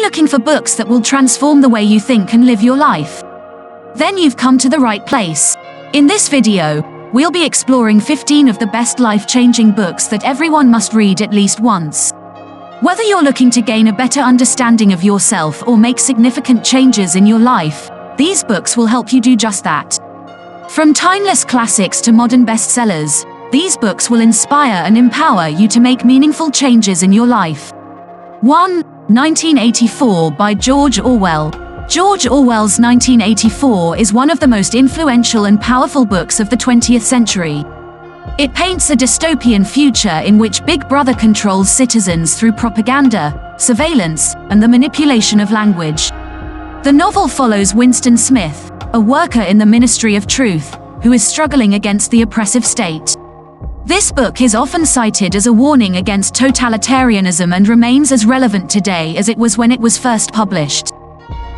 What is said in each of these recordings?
looking for books that will transform the way you think and live your life? Then you've come to the right place. In this video, we'll be exploring 15 of the best life-changing books that everyone must read at least once. Whether you're looking to gain a better understanding of yourself or make significant changes in your life, these books will help you do just that. From timeless classics to modern bestsellers, these books will inspire and empower you to make meaningful changes in your life. 1. 1984 by George Orwell. George Orwell's 1984 is one of the most influential and powerful books of the 20th century. It paints a dystopian future in which Big Brother controls citizens through propaganda, surveillance, and the manipulation of language. The novel follows Winston Smith, a worker in the Ministry of Truth, who is struggling against the oppressive state. This book is often cited as a warning against totalitarianism and remains as relevant today as it was when it was first published.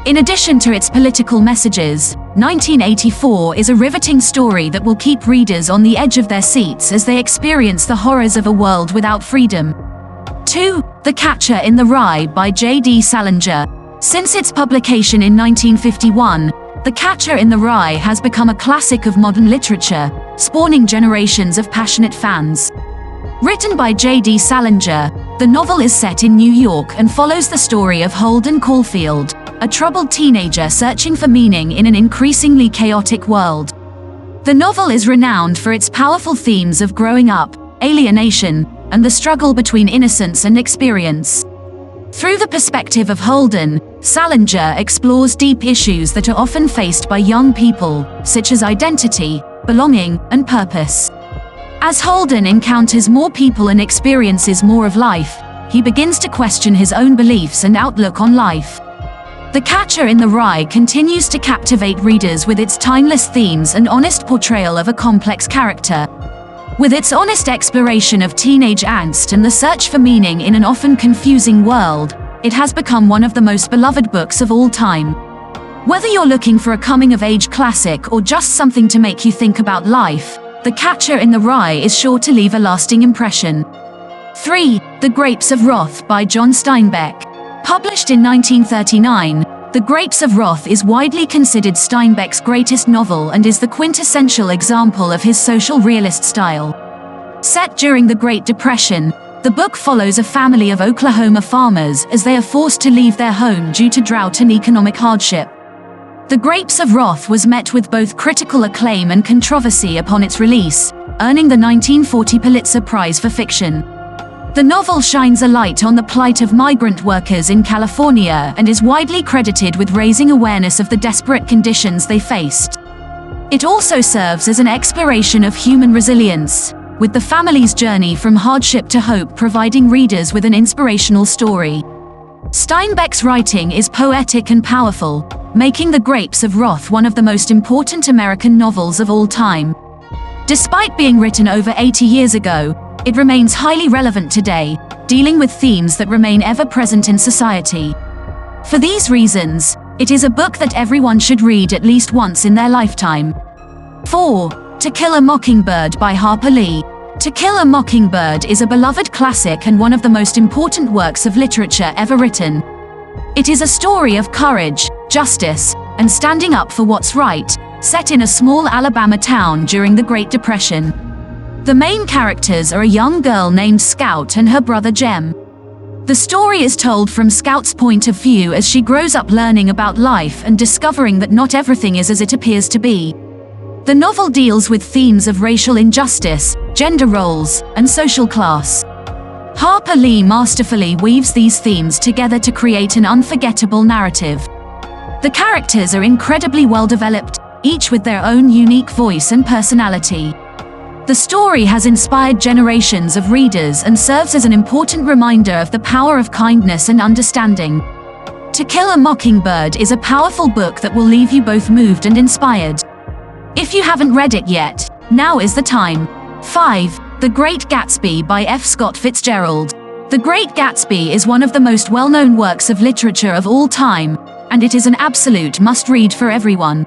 In addition to its political messages, 1984 is a riveting story that will keep readers on the edge of their seats as they experience the horrors of a world without freedom. 2. The Catcher in the Rye by J.D. Salinger. Since its publication in 1951, The Catcher in the Rye has become a classic of modern literature, spawning generations of passionate fans. Written by J.D. Salinger, the novel is set in New York and follows the story of Holden Caulfield, a troubled teenager searching for meaning in an increasingly chaotic world. The novel is renowned for its powerful themes of growing up, alienation, and the struggle between innocence and experience. Through the perspective of Holden, Salinger explores deep issues that are often faced by young people, such as identity, belonging, and purpose. As Holden encounters more people and experiences more of life, he begins to question his own beliefs and outlook on life. The Catcher in the Rye continues to captivate readers with its timeless themes and honest portrayal of a complex character. With its honest exploration of teenage angst and the search for meaning in an often confusing world, it has become one of the most beloved books of all time. Whether you're looking for a coming-of-age classic or just something to make you think about life, The Catcher in the Rye is sure to leave a lasting impression. 3. The Grapes of Wrath by John Steinbeck. Published in 1939, The Grapes of Wrath is widely considered Steinbeck's greatest novel and is the quintessential example of his social realist style. Set during the Great Depression, the book follows a family of Oklahoma farmers as they are forced to leave their home due to drought and economic hardship. The Grapes of Wrath was met with both critical acclaim and controversy upon its release, earning the 1940 Pulitzer Prize for Fiction. The novel shines a light on the plight of migrant workers in California and is widely credited with raising awareness of the desperate conditions they faced. It also serves as an exploration of human resilience, with the family's journey from hardship to hope providing readers with an inspirational story. Steinbeck's writing is poetic and powerful, making The Grapes of Wrath one of the most important American novels of all time. Despite being written over 80 years ago, it remains highly relevant today, dealing with themes that remain ever present in society. For these reasons, it is a book that everyone should read at least once in their lifetime. 4. To Kill a Mockingbird by Harper Lee. To Kill a Mockingbird is a beloved classic and one of the most important works of literature ever written. It is a story of courage, justice, and standing up for what's right, set in a small Alabama town during the Great Depression. The main characters are a young girl named Scout and her brother Jem. The story is told from Scout's point of view as she grows up learning about life and discovering that not everything is as it appears to be. The novel deals with themes of racial injustice, gender roles, and social class. Harper Lee masterfully weaves these themes together to create an unforgettable narrative. The characters are incredibly well developed, each with their own unique voice and personality. The story has inspired generations of readers and serves as an important reminder of the power of kindness and understanding. To Kill a Mockingbird is a powerful book that will leave you both moved and inspired. If you haven't read it yet, now is the time. 5. The Great Gatsby by F. Scott Fitzgerald. The Great Gatsby is one of the most well-known works of literature of all time, and it is an absolute must-read for everyone.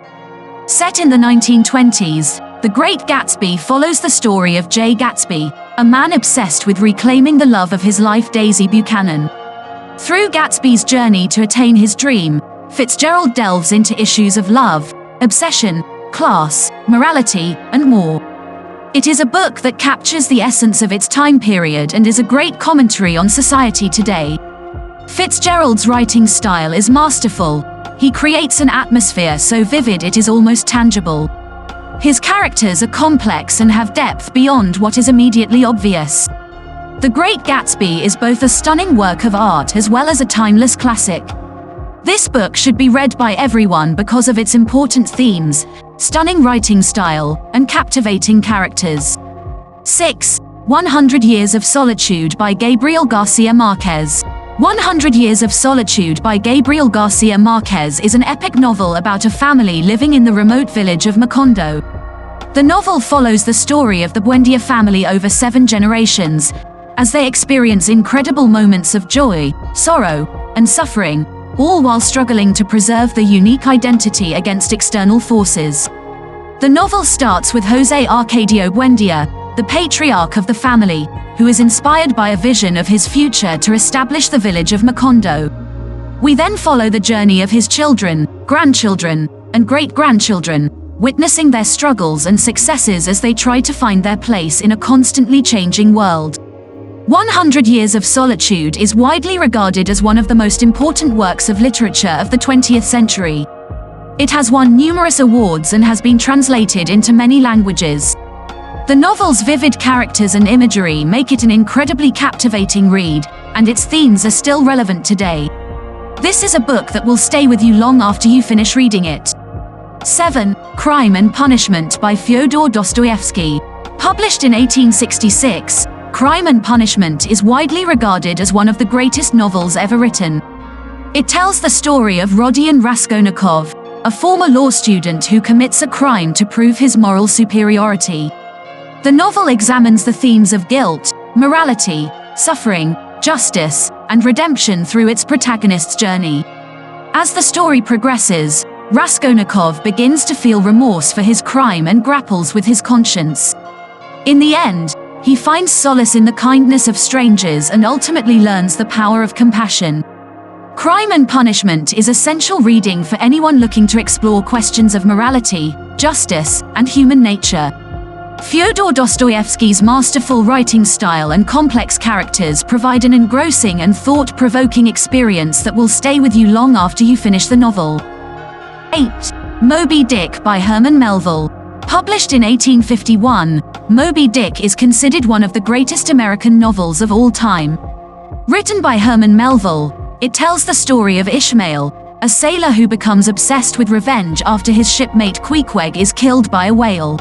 Set in the 1920s, The Great Gatsby follows the story of Jay Gatsby, a man obsessed with reclaiming the love of his life, Daisy Buchanan. Through Gatsby's journey to attain his dream, Fitzgerald delves into issues of love, obsession, class, morality, and more. It is a book that captures the essence of its time period and is a great commentary on society today. Fitzgerald's writing style is masterful. He creates an atmosphere so vivid it is almost tangible. His characters are complex and have depth beyond what is immediately obvious. The Great Gatsby is both a stunning work of art as well as a timeless classic. This book should be read by everyone because of its important themes, stunning writing style, and captivating characters. 6. 100 Years of Solitude by Gabriel Garcia Marquez. 100 Years of Solitude by Gabriel Garcia Marquez is an epic novel about a family living in the remote village of Macondo. The novel follows the story of the Buendia family over 7 generations, as they experience incredible moments of joy, sorrow, and suffering, all while struggling to preserve their unique identity against external forces. The novel starts with José Arcadio Buendia, the patriarch of the family, who is inspired by a vision of his future to establish the village of Macondo. We then follow the journey of his children, grandchildren, and great-grandchildren, witnessing their struggles and successes as they try to find their place in a constantly changing world. 100 Years of Solitude is widely regarded as one of the most important works of literature of the 20th century. It has won numerous awards and has been translated into many languages. The novel's vivid characters and imagery make it an incredibly captivating read, and its themes are still relevant today. This is a book that will stay with you long after you finish reading it. 7. Crime and Punishment by Fyodor Dostoevsky. Published in 1866, Crime and Punishment is widely regarded as one of the greatest novels ever written. It tells the story of Rodion Raskolnikov, a former law student who commits a crime to prove his moral superiority. The novel examines the themes of guilt, morality, suffering, justice, and redemption through its protagonist's journey. As the story progresses, Raskolnikov begins to feel remorse for his crime and grapples with his conscience. In the end, he finds solace in the kindness of strangers and ultimately learns the power of compassion. Crime and Punishment is essential reading for anyone looking to explore questions of morality, justice, and human nature. Fyodor Dostoevsky's masterful writing style and complex characters provide an engrossing and thought-provoking experience that will stay with you long after you finish the novel. 8. Moby Dick by Herman Melville. Published in 1851, Moby Dick is considered one of the greatest American novels of all time. Written by Herman Melville, it tells the story of Ishmael, a sailor who becomes obsessed with revenge after his shipmate Queequeg is killed by a whale.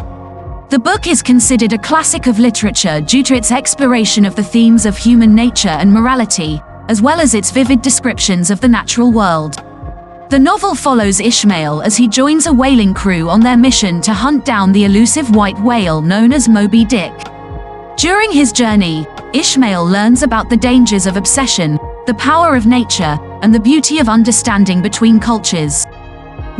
The book is considered a classic of literature due to its exploration of the themes of human nature and morality, as well as its vivid descriptions of the natural world. The novel follows Ishmael as he joins a whaling crew on their mission to hunt down the elusive white whale known as Moby Dick. During his journey, Ishmael learns about the dangers of obsession, the power of nature, and the beauty of understanding between cultures.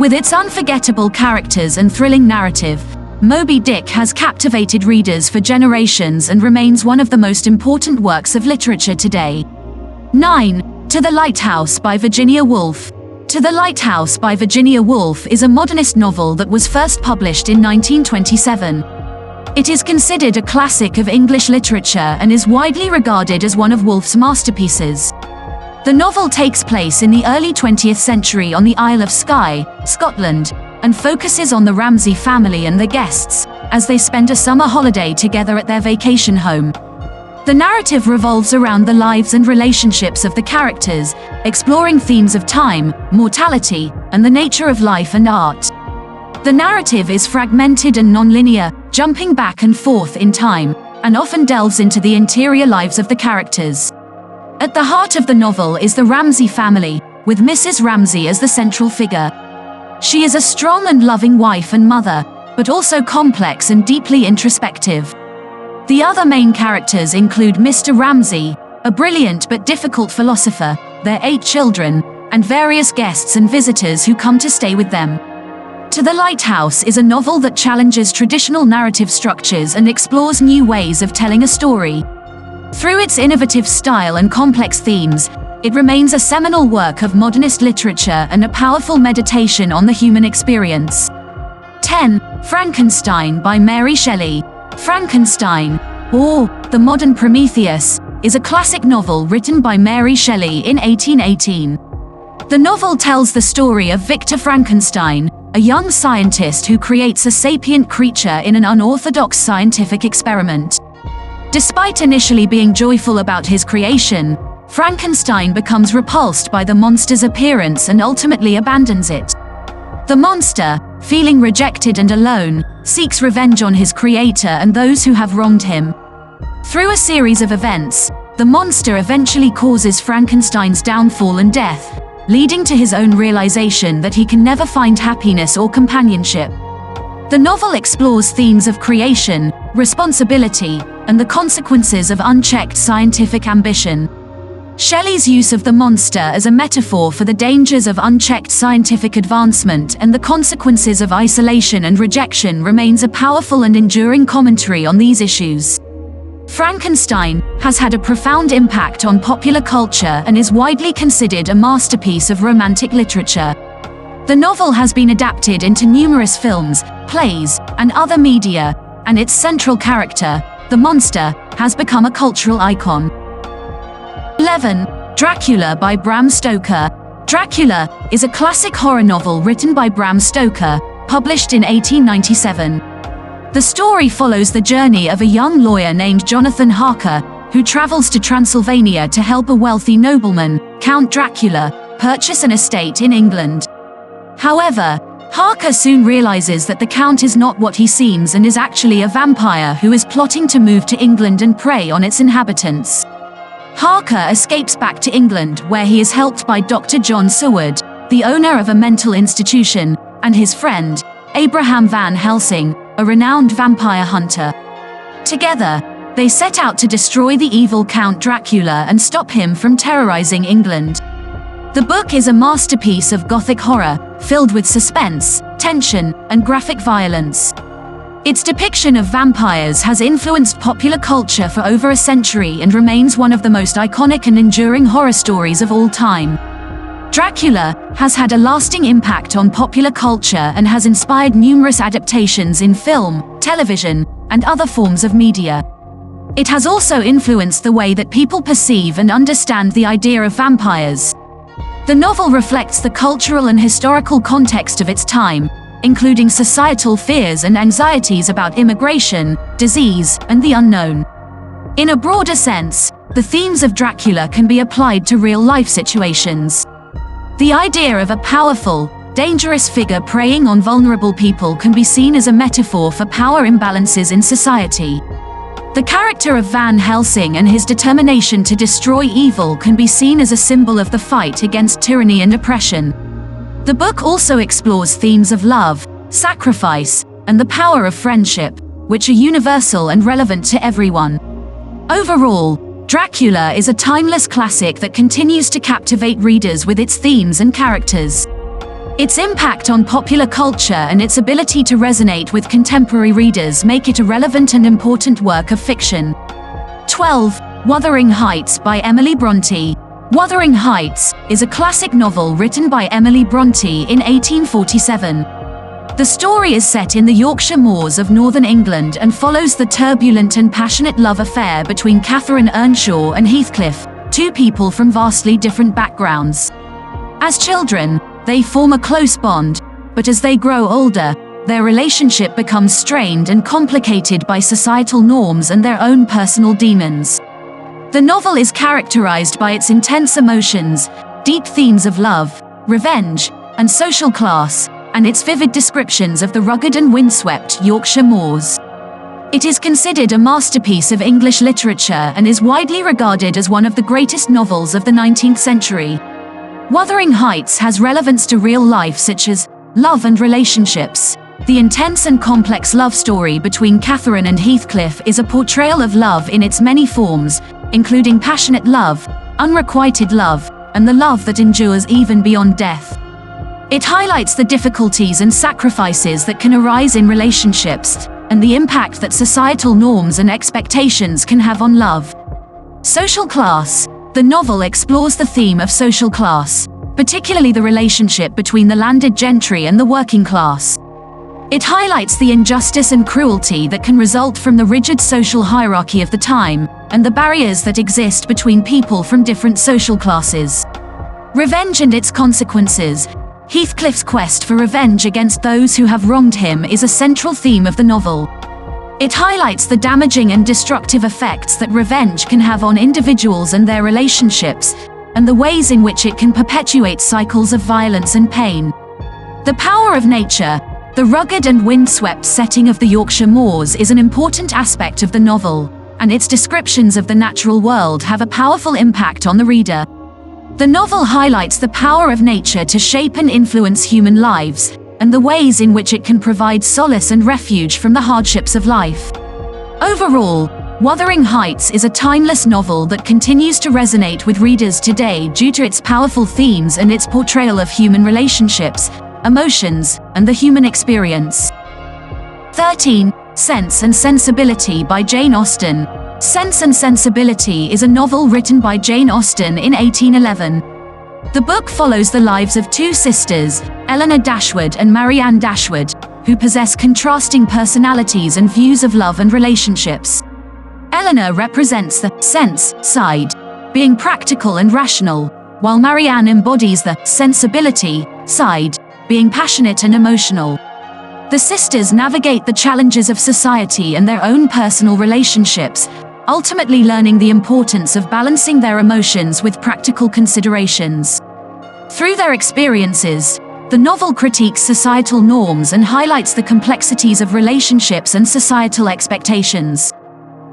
With its unforgettable characters and thrilling narrative, Moby Dick has captivated readers for generations and remains one of the most important works of literature today. 9. To the Lighthouse by Virginia Woolf. To the Lighthouse by Virginia Woolf is a modernist novel that was first published in 1927. It is considered a classic of English literature and is widely regarded as one of Woolf's masterpieces. The novel takes place in the early 20th century on the Isle of Skye, Scotland, and focuses on the Ramsay family and their guests, as they spend a summer holiday together at their vacation home. The narrative revolves around the lives and relationships of the characters, exploring themes of time, mortality, and the nature of life and art. The narrative is fragmented and non-linear, jumping back and forth in time, and often delves into the interior lives of the characters. At the heart of the novel is the Ramsay family, with Mrs. Ramsay as the central figure. She is a strong and loving wife and mother, but also complex and deeply introspective. The other main characters include Mr. Ramsay, a brilliant but difficult philosopher, their 8 children, and various guests and visitors who come to stay with them. To the Lighthouse is a novel that challenges traditional narrative structures and explores new ways of telling a story. Through its innovative style and complex themes, it remains a seminal work of modernist literature and a powerful meditation on the human experience. 10. Frankenstein by Mary Shelley. Frankenstein, or The Modern Prometheus, is a classic novel written by Mary Shelley in 1818. The novel tells the story of Victor Frankenstein, a young scientist who creates a sapient creature in an unorthodox scientific experiment. Despite initially being joyful about his creation, Frankenstein becomes repulsed by the monster's appearance and ultimately abandons it. The monster, feeling rejected and alone, seeks revenge on his creator and those who have wronged him. Through a series of events, the monster eventually causes Frankenstein's downfall and death, leading to his own realization that he can never find happiness or companionship. The novel explores themes of creation, responsibility, and the consequences of unchecked scientific ambition. Shelley's use of the monster as a metaphor for the dangers of unchecked scientific advancement and the consequences of isolation and rejection remains a powerful and enduring commentary on these issues. Frankenstein has had a profound impact on popular culture and is widely considered a masterpiece of romantic literature. The novel has been adapted into numerous films, plays, and other media, and its central character, the monster, has become a cultural icon. 11. Dracula by Bram Stoker. Dracula is a classic horror novel written by Bram Stoker, published in 1897. The story follows the journey of a young lawyer named Jonathan Harker, who travels to Transylvania to help a wealthy nobleman, Count Dracula, purchase an estate in England. However, Harker soon realizes that the Count is not what he seems and is actually a vampire who is plotting to move to England and prey on its inhabitants. Harker escapes back to England, where he is helped by Dr. John Seward, the owner of a mental institution, and his friend, Abraham Van Helsing, a renowned vampire hunter. Together, they set out to destroy the evil Count Dracula and stop him from terrorizing England. The book is a masterpiece of Gothic horror, filled with suspense, tension, and graphic violence. Its depiction of vampires has influenced popular culture for over a century and remains one of the most iconic and enduring horror stories of all time. Dracula has had a lasting impact on popular culture and has inspired numerous adaptations in film, television, and other forms of media. It has also influenced the way that people perceive and understand the idea of vampires. The novel reflects the cultural and historical context of its time, including societal fears and anxieties about immigration, disease, and the unknown. In a broader sense, the themes of Dracula can be applied to real-life situations. The idea of a powerful, dangerous figure preying on vulnerable people can be seen as a metaphor for power imbalances in society. The character of Van Helsing and his determination to destroy evil can be seen as a symbol of the fight against tyranny and oppression. The book also explores themes of love, sacrifice, and the power of friendship, which are universal and relevant to everyone. Overall, Dracula is a timeless classic that continues to captivate readers with its themes and characters. Its impact on popular culture and its ability to resonate with contemporary readers make it a relevant and important work of fiction. 12. Wuthering Heights by Emily Bronte. Wuthering Heights is a classic novel written by Emily Bronte in 1847. The story is set in the Yorkshire moors of northern England and follows the turbulent and passionate love affair between Catherine Earnshaw and Heathcliff, two people from vastly different backgrounds. As children, they form a close bond, but as they grow older, their relationship becomes strained and complicated by societal norms and their own personal demons. The novel is characterized by its intense emotions, deep themes of love, revenge, and social class, and its vivid descriptions of the rugged and windswept Yorkshire moors. It is considered a masterpiece of English literature and is widely regarded as one of the greatest novels of the 19th century. Wuthering Heights has relevance to real life such as love and relationships. The intense and complex love story between Catherine and Heathcliff is a portrayal of love in its many forms, including passionate love, unrequited love, and the love that endures even beyond death. It highlights the difficulties and sacrifices that can arise in relationships, and the impact that societal norms and expectations can have on love. Social class. The novel explores the theme of social class, particularly the relationship between the landed gentry and the working class. It highlights the injustice and cruelty that can result from the rigid social hierarchy of the time, and the barriers that exist between people from different social classes. Revenge and its consequences. Heathcliff's quest for revenge against those who have wronged him is a central theme of the novel. It highlights the damaging and destructive effects that revenge can have on individuals and their relationships, and the ways in which it can perpetuate cycles of violence and pain. The power of nature. The rugged and windswept setting of the Yorkshire moors is an important aspect of the novel, and its descriptions of the natural world have a powerful impact on the reader. The novel highlights the power of nature to shape and influence human lives, and the ways in which it can provide solace and refuge from the hardships of life. Overall, Wuthering Heights is a timeless novel that continues to resonate with readers today due to its powerful themes and its portrayal of human relationships, emotions, and the human experience. 13. Sense and Sensibility by Jane Austen. Sense and Sensibility is a novel written by Jane Austen in 1811. The book follows the lives of two sisters, Eleanor Dashwood and Marianne Dashwood, who possess contrasting personalities and views of love and relationships. Eleanor represents the sense side, being practical and rational, while Marianne embodies the sensibility side, being passionate and emotional. The sisters navigate the challenges of society and their own personal relationships, ultimately learning the importance of balancing their emotions with practical considerations. Through their experiences, the novel critiques societal norms and highlights the complexities of relationships and societal expectations.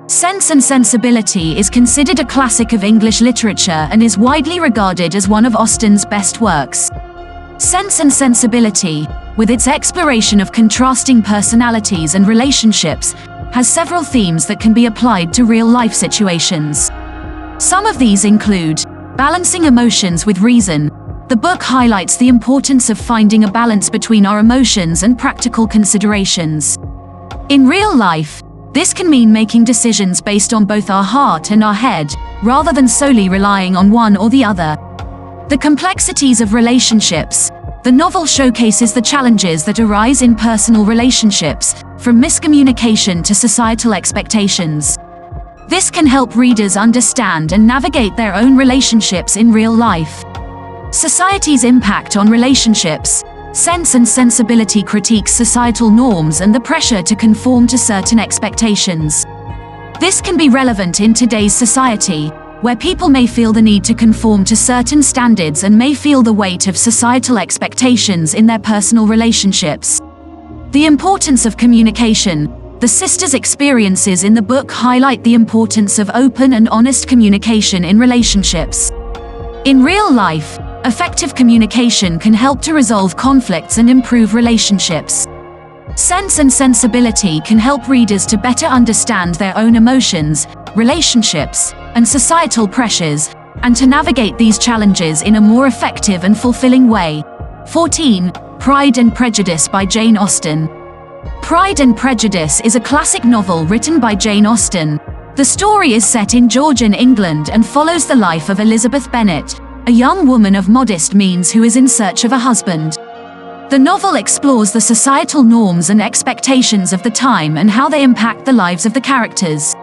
Sense and Sensibility is considered a classic of English literature and is widely regarded as one of Austen's best works. Sense and Sensibility, with its exploration of contrasting personalities and relationships, has several themes that can be applied to real-life situations. Some of these include balancing emotions with reason. The book highlights the importance of finding a balance between our emotions and practical considerations. In real life, this can mean making decisions based on both our heart and our head, rather than solely relying on one or the other. The complexities of relationships. The novel showcases the challenges that arise in personal relationships, from miscommunication to societal expectations. This can help readers understand and navigate their own relationships in real life. Society's impact on relationships. Sense and Sensibility critiques societal norms and the pressure to conform to certain expectations. This can be relevant in today's society, where people may feel the need to conform to certain standards and may feel the weight of societal expectations in their personal relationships. The importance of communication. The sisters' experiences in the book highlight the importance of open and honest communication in relationships. In real life, effective communication can help to resolve conflicts and improve relationships. Sense and Sensibility can help readers to better understand their own emotions, relationships, and societal pressures, and to navigate these challenges in a more effective and fulfilling way. 14. Pride and Prejudice by Jane Austen. Pride and Prejudice is a classic novel written by Jane Austen. The story is set in Georgian England and follows the life of Elizabeth Bennet, a young woman of modest means who is in search of a husband. The novel explores the societal norms and expectations of the time and how they impact the lives of the characters.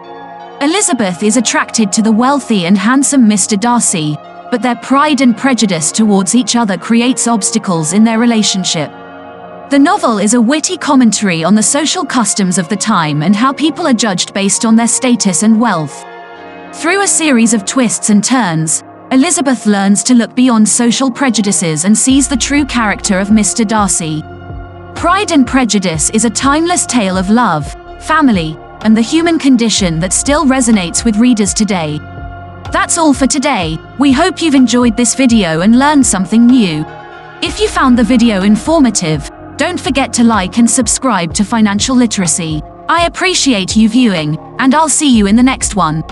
Elizabeth is attracted to the wealthy and handsome Mr. Darcy, but their pride and prejudice towards each other creates obstacles in their relationship. The novel is a witty commentary on the social customs of the time and how people are judged based on their status and wealth. Through a series of twists and turns, Elizabeth learns to look beyond social prejudices and sees the true character of Mr. Darcy. Pride and Prejudice is a timeless tale of love, family, and the human condition that still resonates with readers today. That's all for today. We hope you've enjoyed this video and learned something new. If you found the video informative, don't forget to like and subscribe to Financial Literacy. I appreciate you viewing, and I'll see you in the next one.